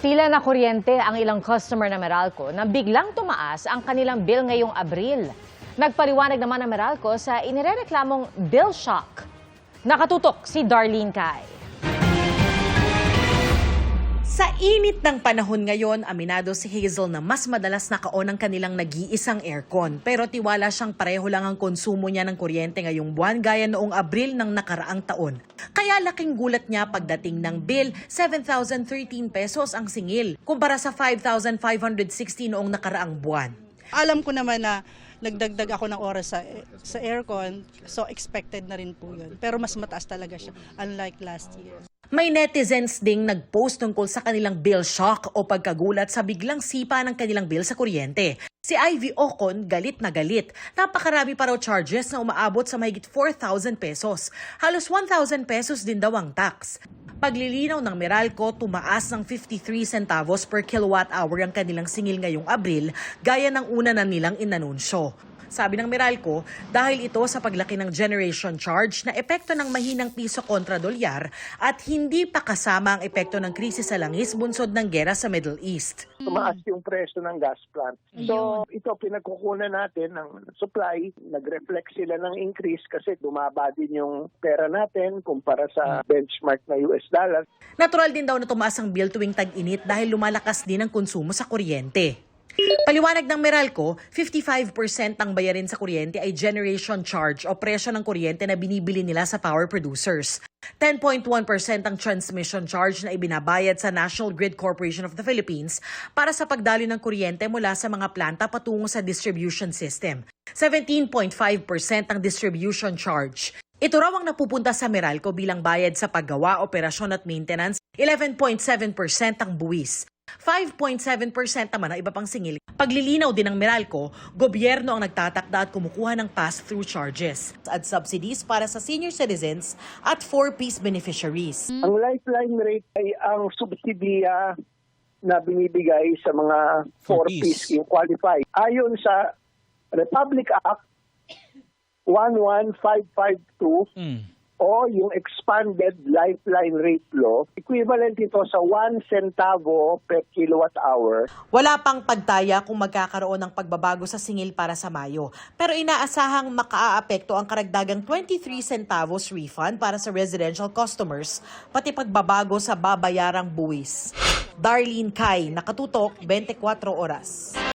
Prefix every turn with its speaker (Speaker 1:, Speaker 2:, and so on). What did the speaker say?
Speaker 1: Napila na kuryente ang ilang customer ng Meralco na biglang tumaas ang kanilang bill ngayong Abril. Nagpaliwanag naman ang Meralco sa inirereklamong bill shock. Nakatutok si Darlene Kai.
Speaker 2: Sa init ng panahon ngayon, aminado si Hazel na mas madalas naka-on ang kanilang nag-iisang aircon. Pero tiwala siyang pareho lang ang konsumo niya ng kuryente ngayong buwan gaya noong Abril ng nakaraang taon. Kaya laking gulat niya pagdating ng bill, 7,013 pesos ang singil, kumpara sa 5,560 noong nakaraang buwan.
Speaker 3: Alam ko naman na nagdagdag ako ng oras sa aircon, so expected na rin po yun. Pero mas mataas talaga siya, unlike last year.
Speaker 2: May netizens ding nag-post tungkol sa kanilang bill shock o pagkagulat sa biglang sipa ng kanilang bill sa kuryente. Si Ivy Ocon galit na galit. Napakarami pa raw charges na umaabot sa mahigit 4,000 pesos. Halos 1,000 pesos din daw ang tax. Paglilinaw ng Meralco, tumaas ng 53 centavos per kilowatt hour ang kanilang singil ngayong Abril, gaya ng una na nilang inanunsyo. Sabi ng Meralco, dahil ito sa paglaki ng generation charge na epekto ng mahinang piso kontra dolyar at hindi pa kasama ang epekto ng krisis sa langis bunsod ng gera sa Middle East.
Speaker 4: Tumaas yung presyo ng gas plant. So ito pinagkukunan natin ng supply, nag-reflect sila ng increase kasi bumaba din yung pera natin kumpara sa benchmark na US dollar.
Speaker 2: Natural din daw na tumaas ang bill tuwing tag-init dahil lumalakas din ang konsumo sa kuryente. Paliwanag ng Meralco, 55% ng bayarin sa kuryente ay generation charge o presyo ng kuryente na binibili nila sa power producers. 10.1% ang transmission charge na ibinabayad sa National Grid Corporation of the Philippines para sa pagdaloy ng kuryente mula sa mga planta patungo sa distribution system. 17.5% ang distribution charge. Ito raw ang napupunta sa Meralco bilang bayad sa paggawa, operasyon at maintenance, 11.7% ang buwis. 5.7% naman ang iba pang singil. Paglilinaw din ng Meralco, gobyerno ang nagtatakda at kumukuha ng pass-through charges at subsidies para sa senior citizens at 4-piece beneficiaries.
Speaker 4: Ang lifeline rate ay ang subsidiya na binibigay sa mga 4-piece yung qualify. Ayon sa Republic Act 11552, o yung expanded lifeline rate law, equivalent ito sa 1 centavo per kilowatt hour.
Speaker 2: Wala pang pagtaya kung magkakaroon ng pagbabago sa singil para sa Mayo. Pero inaasahang makaaapekto ang karagdagang 23 centavos refund para sa residential customers, pati pagbabago sa babayarang buwis. Darlene Kai, Nakatutok, 24 Oras.